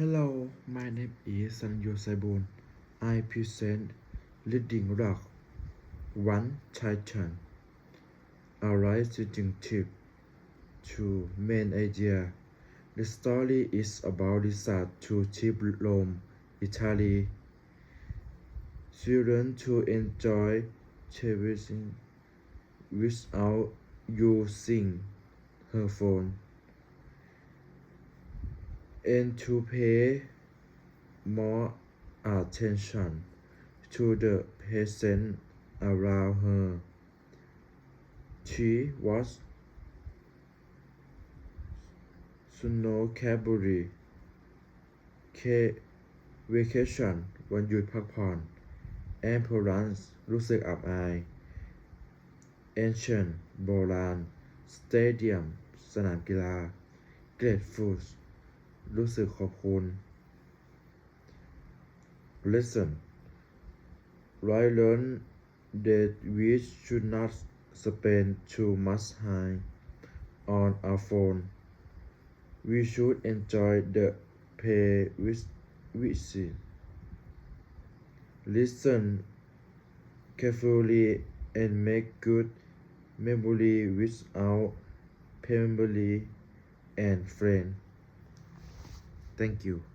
Hello, my name is Sanyo Saibun. I present Reading Rock 1 Titan. Alright, sitting tip. 2. Main idea. The story is about Lisa to trip Rome, Italy. She learned to enjoy traversing without using her phone and to pay more attention to the peasants around her. She was snowcabbery vacation วันหยุดพักผ่อน Ambulance รู้สึกอับอาย Ancient โบราณ Stadium สนามกีฬา Grateful รู้สึกขอบคุณ Lesson I learned that we should not spend too much time on our phone. We should enjoy the play with it. Listen carefully and make good memory with our family and friends. Thank you.